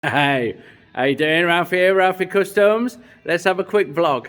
Hey, how you doing? Ralph here, Ralphy Customs. Let's have a quick vlog.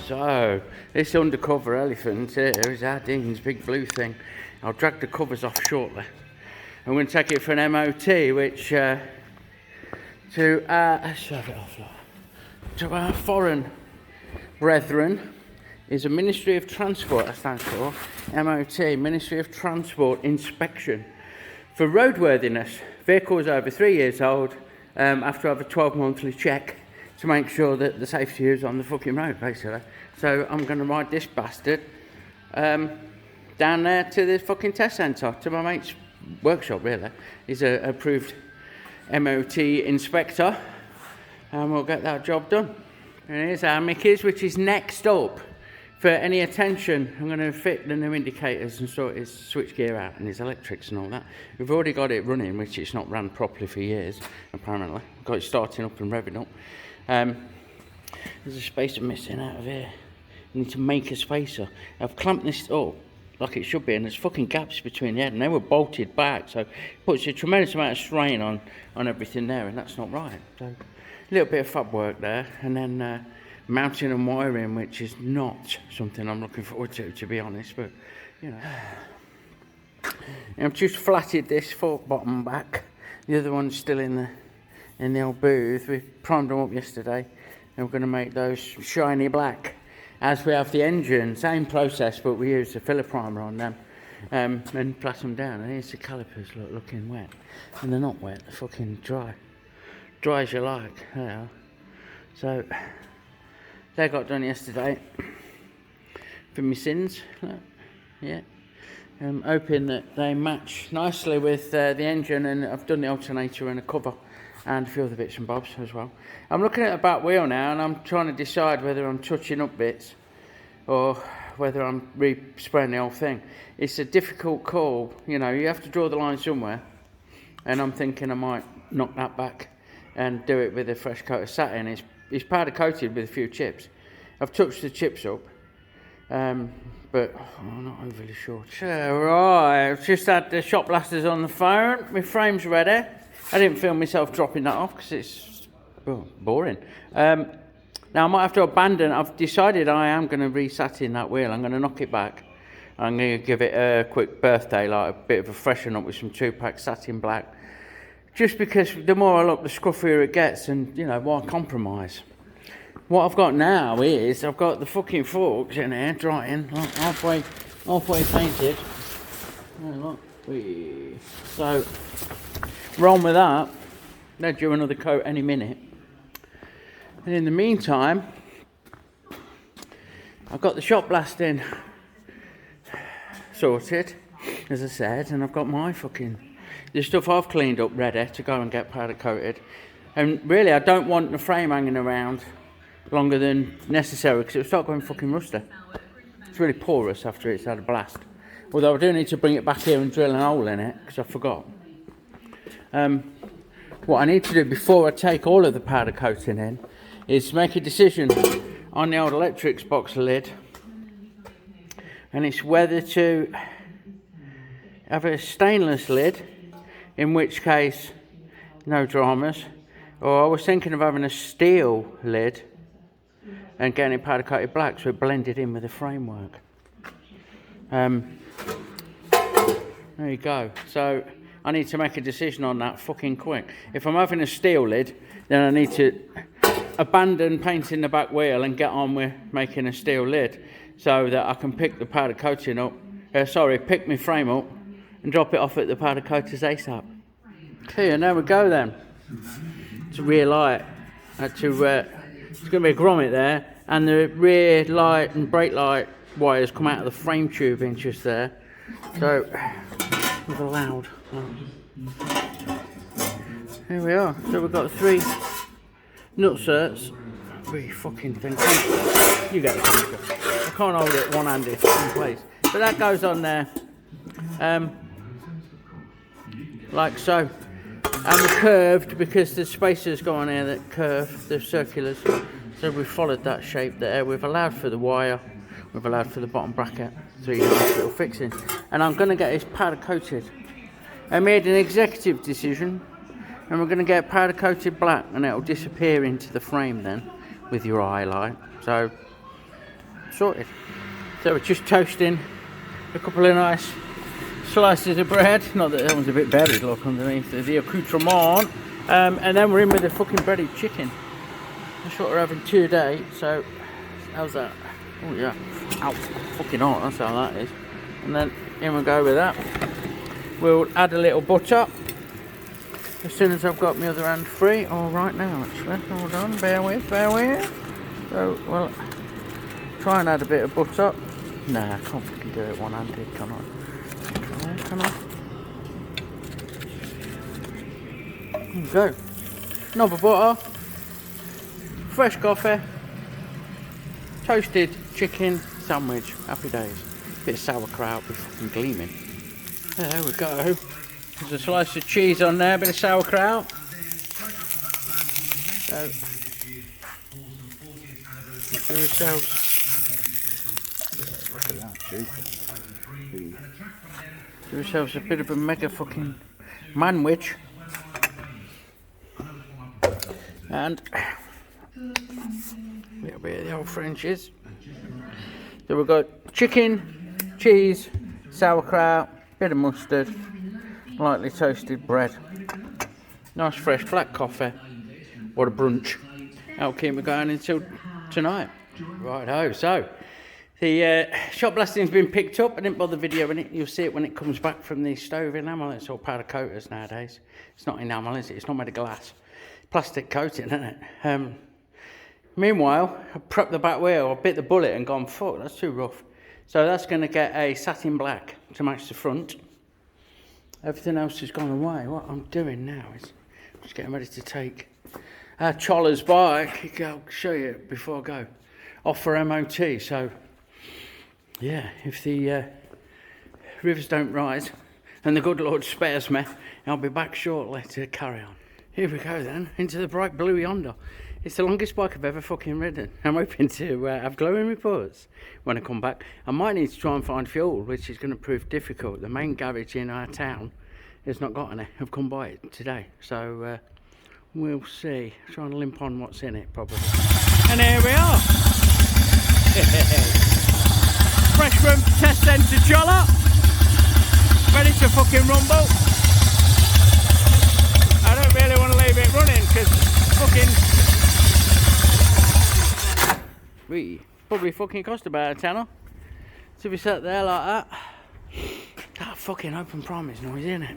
So, this undercover elephant here is our Dean's big blue thing. I'll drag the covers off shortly. I'm going to take it for an MOT, which let's shove it off, to our foreign brethren is a Ministry of Transport, that stands for MOT, Ministry of Transport Inspection. For roadworthiness, vehicles over 3 years old have to have a 12-monthly check to make sure that the safety is on the fucking road, basically. So I'm going to ride this bastard down there to the fucking test centre, to my mate's workshop, really. He's an approved MOT inspector, and we'll get that job done. And here's our Mickey's, which is next up. For any attention, I'm going to fit the new indicators and sort his switchgear out and his electrics and all that. We've already got it running, which it's not ran properly for years, apparently. Got it starting up and revving up. There's a spacer missing out of here. I need to make a spacer. I've clamped this up like it should be, and there's fucking gaps between the head, and they were bolted back, so it puts a tremendous amount of strain on everything there, and that's not right. So a little bit of fab work there, and then mounting and wiring, which is not something I'm looking forward to be honest, but you know. I've just flatted this fork bottom back. The other one's still in the old booth. We primed them up yesterday, and we're going to make those shiny black as we have the engine. Same process, but we use a filler primer on them and flatten them down. And here's the calipers looking wet, and they're not wet, they're fucking dry as you like. They are. So they got done yesterday for my sins. Yeah, I'm hoping that they match nicely with the engine, and I've done the alternator and a cover and a few other bits and bobs as well. I'm looking at the back wheel now, and I'm trying to decide whether I'm touching up bits or whether I'm re-spraying the whole thing. It's a difficult call, you know, you have to draw the line somewhere, and I'm thinking I might knock that back and do it with a fresh coat of satin. It's powder coated with a few chips. I've touched the chips up, but I'm not overly sure. So, right, I've just had the shop blasters on the phone. My frame's ready. I didn't feel myself dropping that off because it's boring. Now I might have to abandon. I've decided I am going to re-satin that wheel. I'm going to knock it back. I'm going to give it a quick birthday, like a bit of a freshen up with some 2-pack satin black. Just because the more I look, the scruffier it gets, and you know, why compromise? What I've got now is I've got the fucking forks in here drying, like halfway painted. Oh, look. So roll with that. They'll do another coat any minute. And in the meantime, I've got the shop blasting sorted, as I said, and I've got my the stuff I've cleaned up ready to go and get powder coated. And really, I don't want the frame hanging around longer than necessary because it'll start going fucking rusty. It's really porous after it's had a blast. Although I do need to bring it back here and drill a hole in it because I forgot. What I need to do before I take all of the powder coating in is make a decision on the old electrics box lid, and it's whether to have a stainless lid, in which case no dramas, or I was thinking of having a steel lid and getting it powder coated black so it blended in with the framework. There you go. So I need to make a decision on that fucking quick. If I'm having a steel lid, then I need to abandon painting the back wheel and get on with making a steel lid so that I can pick the powder coating up, pick my frame up and drop it off at the powder coaters ASAP. Okay, and there we go then. It's a real light. It's going to be a grommet there. and the rear light and brake light wires come out of the frame tubing just there. So we've allowed. Here we are. So we've got 3 nutserts. 3 fucking things. You get the picture. I can't hold it one-handed in place. But that goes on there. Like so. And we're curved because the spacers go on here that curve, the circulars. So we've followed that shape there. We've allowed for the wire. We've allowed for the bottom bracket. 3 nice little fixing. And I'm going to get this powder coated. I made an executive decision. And we're going to get powder coated black. And it'll disappear into the frame then. With your highlight. So, sorted. So we're just toasting a couple of nice slices of bread. Not that one's a bit buried, look, underneath the accoutrement. And then we're in with the fucking breaded chicken. That's what we're having today. So, how's that? Oh yeah. Ow, fucking hot, that's how that is. And then in we go with that. We'll add a little butter. As soon as I've got my other hand free, or right now actually, hold on, bear with. So, well, try and add a bit of butter. Nah, I can't fucking do it one-handed, can I? Come on. There we go. Another butter, fresh coffee, toasted chicken sandwich, happy days. Bit of sauerkraut, be fucking gleaming. There we go. There's a slice of cheese on there, a bit of sauerkraut. So, do yourselves. Look at that, dude. Do yourselves a bit of a mega fucking manwich. And a little bit of the old Frenchies. So we've got chicken, cheese, sauerkraut, bit of mustard. Lightly toasted bread, nice fresh black coffee. What a brunch! That'll keep me going until tonight. Righto. So the shot blasting's been picked up. I didn't bother videoing it. You'll see it when it comes back from the stove enamel. It's all powder coaters nowadays. It's not enamel, is it? It's not made of glass. Plastic coating, isn't it? Meanwhile, I prepped the back wheel. I bit the bullet and gone, fuck, that's too rough. So that's going to get a satin black to match the front. Everything else has gone away. What I'm doing now is just getting ready to take Choller's bike. I'll show you before I go. Off for MOT. So, yeah, if the rivers don't rise and the good Lord spares me, I'll be back shortly to carry on. Here we go then, into the bright blue yonder. It's the longest bike I've ever fucking ridden. I'm hoping to have glowing reports when I come back. I might need to try and find fuel, which is going to prove difficult. The main garage in our town has not got any. I've come by it today. So we'll see. Trying to limp on what's in it, probably. And here we are. Fresh room test centre jolla. Ready to fucking rumble. I don't really want to leave it running because fucking... probably fucking cost about a tenner to be sat there like that. That fucking open promise noise, isn't it?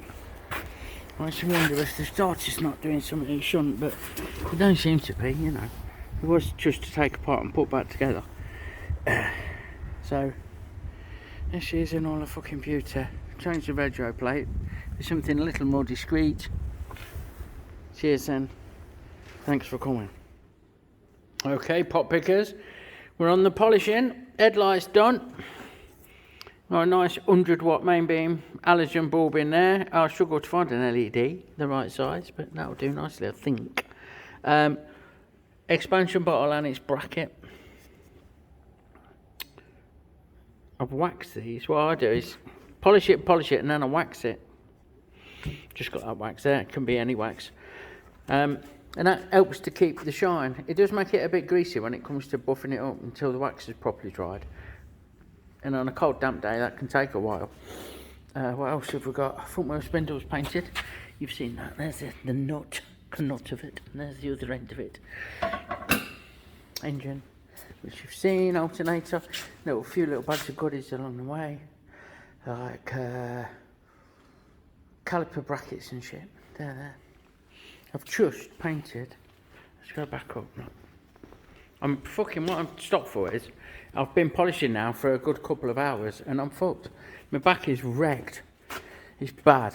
I actually wonder if the starter's not doing something it shouldn't, but it don't seem to be, you know. It was just to take apart and put back together. So, there she is in all her fucking beauty. Change the retro plate. There's something a little more discreet. Cheers then. Thanks for coming. Okay, pot pickers. We're on the polishing. Headlights done. Got a nice 100-watt main beam halogen bulb in there. I'll struggle to find an LED the right size, but that'll do nicely, I think. Expansion bottle and its bracket. I've waxed these. What I do is polish it, and then I wax it. Just got that wax there. It can be any wax. And that helps to keep the shine. It does make it a bit greasy when it comes to buffing it up until the wax is properly dried. And on a cold, damp day, that can take a while. What else have we got? Front wheel spindles painted. You've seen that. There's the knot of it. And there's the other end of it. Engine, which you've seen. Alternator. A few little bags of goodies along the way. Like caliper brackets and shit. There. I've just painted. Let's go back up now. what I'm stopped for is, I've been polishing now for a good couple of hours and I'm fucked. My back is wrecked. It's bad.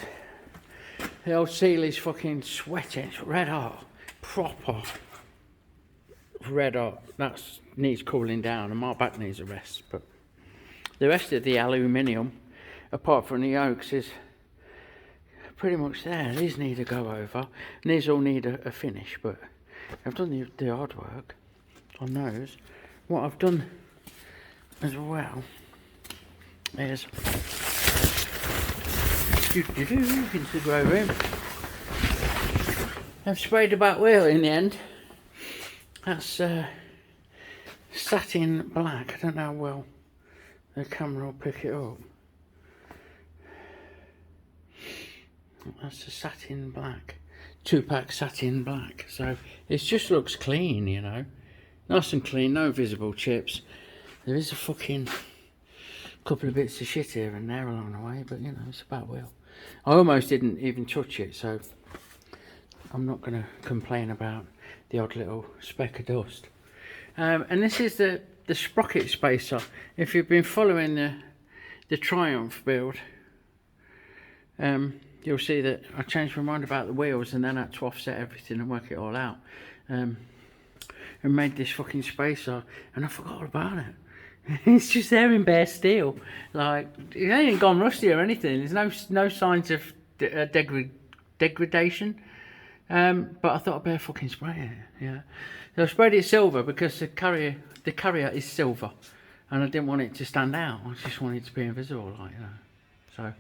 The old seal is fucking sweating. It's red hot. Proper red hot. That needs cooling down and my back needs a rest. But the rest of the aluminium, apart from the yokes, is pretty much there. These need a go over. And these all need a finish, but I've done the hard work on those. What I've done as well is into the grow room. I've sprayed the back wheel in the end. That's satin black. I don't know how well the camera will pick it up. That's a satin black, 2-pack satin black. So it just looks clean, you know, nice and clean, no visible chips. There is a fucking couple of bits of shit here and there along the way, but you know, it's a back wheel. I almost didn't even touch it, so I'm not going to complain about the odd little speck of dust. And this is the sprocket spacer. If you've been following the Triumph build, you'll see that I changed my mind about the wheels and then I had to offset everything and work it all out. And made this fucking spacer and I forgot all about it. It's just there in bare steel. Like, it ain't gone rusty or anything. There's no signs of degradation. But I thought I'd better fucking spray it. Yeah. So I sprayed it silver because the carrier is silver, and I didn't want it to stand out. I just wanted it to be invisible, like, you know. So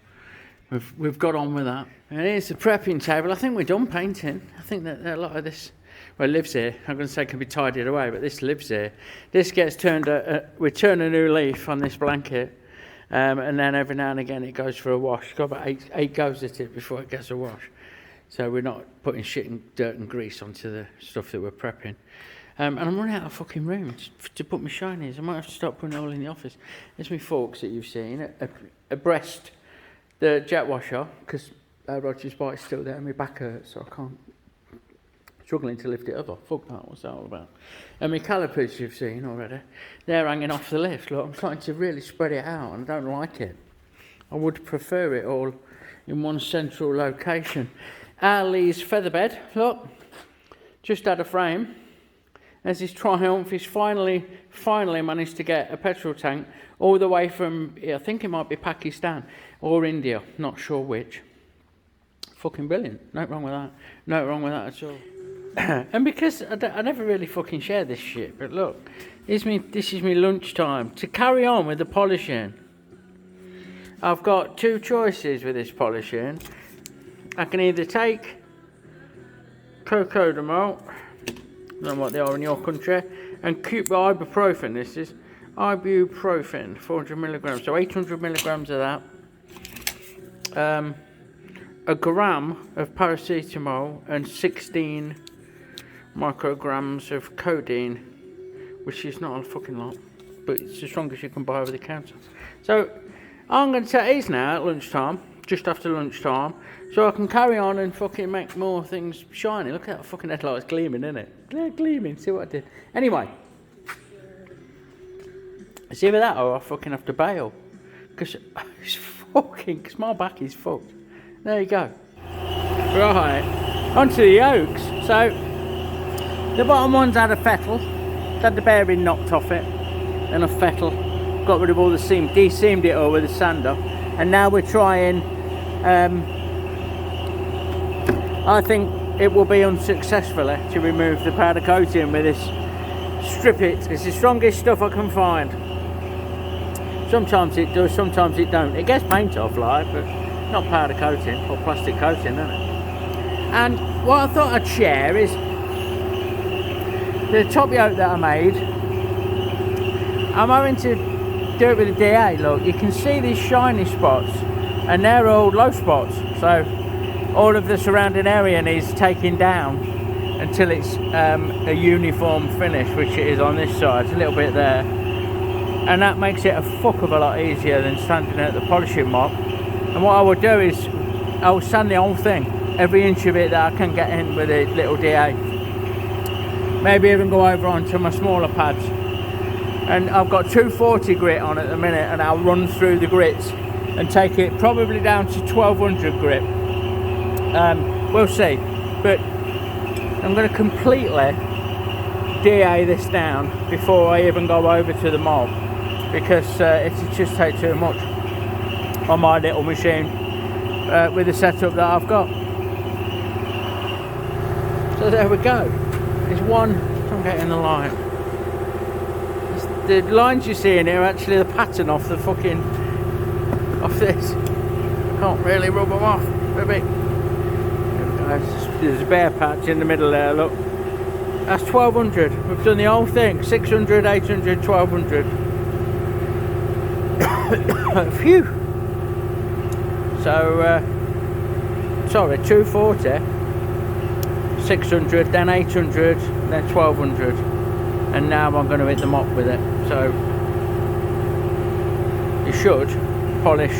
we've got on with that. And here's the prepping table. I think we're done painting. I think that a lot of this, well, it lives here. I'm going to say it can be tidied away, but this lives here. This gets turned, we turn a new leaf on this blanket, and then every now and again it goes for a wash. It's got about eight goes at it before it gets a wash. So we're not putting shit and dirt and grease onto the stuff that we're prepping. And I'm running out of fucking room to put my shinies. I might have to start putting it all in the office. There's my forks that you've seen. A breast, the jet washer, because Roger's bike's still there and my back hurts, so I can't. Struggling to lift it over. Fuck that, what's that all about? And my calipers you've seen already. They're hanging off the lift. Look, I'm trying to really spread it out and I don't like it. I would prefer it all in one central location. Ali's featherbed, look, just had a frame. There's his Triumph. He's finally managed to get a petrol tank all the way from, I think it might be Pakistan or India, not sure which. Fucking brilliant. No wrong with that. No wrong with that at all. And because I never really fucking share this shit, but look, this is me lunchtime. To carry on with the polishing, I've got two choices with this polishing. I can either take cocodamol, I don't know what they are in your country, and ibuprofen. This is ibuprofen, 400 milligrams, so 800 milligrams of that. A gram of paracetamol and 16 micrograms of codeine, which is not a fucking lot, but it's the strongest you can buy over the counter. So I'm going to take these now at lunchtime, just after lunchtime, so I can carry on and fucking make more things shiny. Look at that fucking headlight's gleaming, isn't it? They're gleaming, see what I did. Anyway, it's either that or I fucking have to bail, because my back is fucked. There you go. Right, onto the yokes. So the bottom one's had a fettle, had the bearing knocked off it, then a fettle, got rid of all the seam, de-seamed it all with a sander, and now we're trying, I think it will be unsuccessfully to remove the powder coating with this strip it. It's the strongest stuff I can find. Sometimes it does, sometimes it don't. It gets paint off, like, but not powder coating or plastic coating, isn't it? And what I thought I'd share is the top yoke that I made. I'm having to do it with a DA. Look, you can see these shiny spots, and they're all low spots. So all of the surrounding area needs taking down until it's a uniform finish, which it is on this side. It's a little bit there, and that makes it a fuck of a lot easier than standing at the polishing mop. And what I will do is I'll sand the whole thing, every inch of it that I can get in with a little DA. maybe even go over onto my smaller pads. And I've got 240 grit on at the minute, and I'll run through the grits and take it probably down to 1200 grit. We'll see, but I'm going to completely DA this down before I even go over to the mob, because it just takes too much on my little machine with the setup that I've got. So there we go. There's one. I'm getting the line. The lines you see in here are actually the pattern off the fucking off this. Can't really rub them off. Maybe. There's a bare patch in the middle there. Look. That's 1200. We've done the whole thing. 600, 800, 1200. Phew. So, sorry, 240, 600, then 800, then 1200. And now I'm going to hit the mop with it. So, you should polish,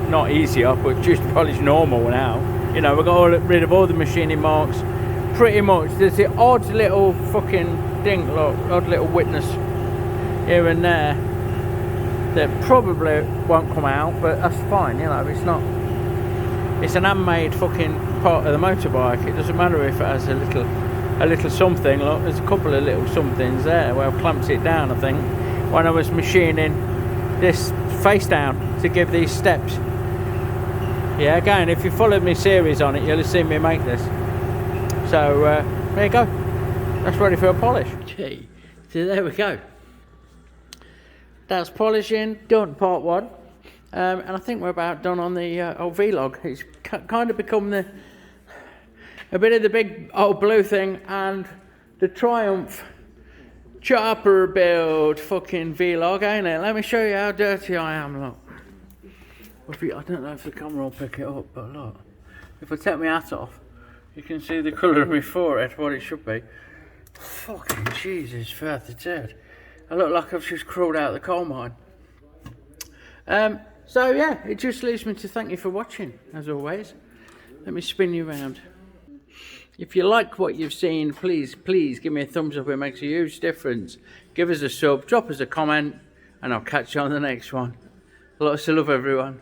not easier, but just polish normal now. You know, we've got rid of all the machining marks. Pretty much, there's the odd little fucking dink, look, odd little witness here and there that probably won't come out, but that's fine, you know, it's not, it's an handmade fucking part of the motorbike. It doesn't matter if it has a little something. Look, there's a couple of little somethings there where I've clamped it down, I think, when I was machining this face down to give these steps. Yeah, again, if you followed my series on it, you'll have seen me make this. So there you go, that's ready for a polish. Gee, so there we go. That's polishing done, part one, and I think we're about done on the old vlog. It's kind of become a bit of the big old blue thing and the Triumph chopper build fucking vlog, ain't it? Let me show you how dirty I am. Look, I don't know if the camera will pick it up, but look, if I take my hat off, you can see the colour of my forehead, what it should be. Fucking Jesus, 33. I look like I've just crawled out of the coal mine. So yeah, it just leaves me to thank you for watching, as always. Let me spin you around. If you like what you've seen, please give me a thumbs up. It makes a huge difference. Give us a sub, drop us a comment, and I'll catch you on the next one. Lots of love, everyone.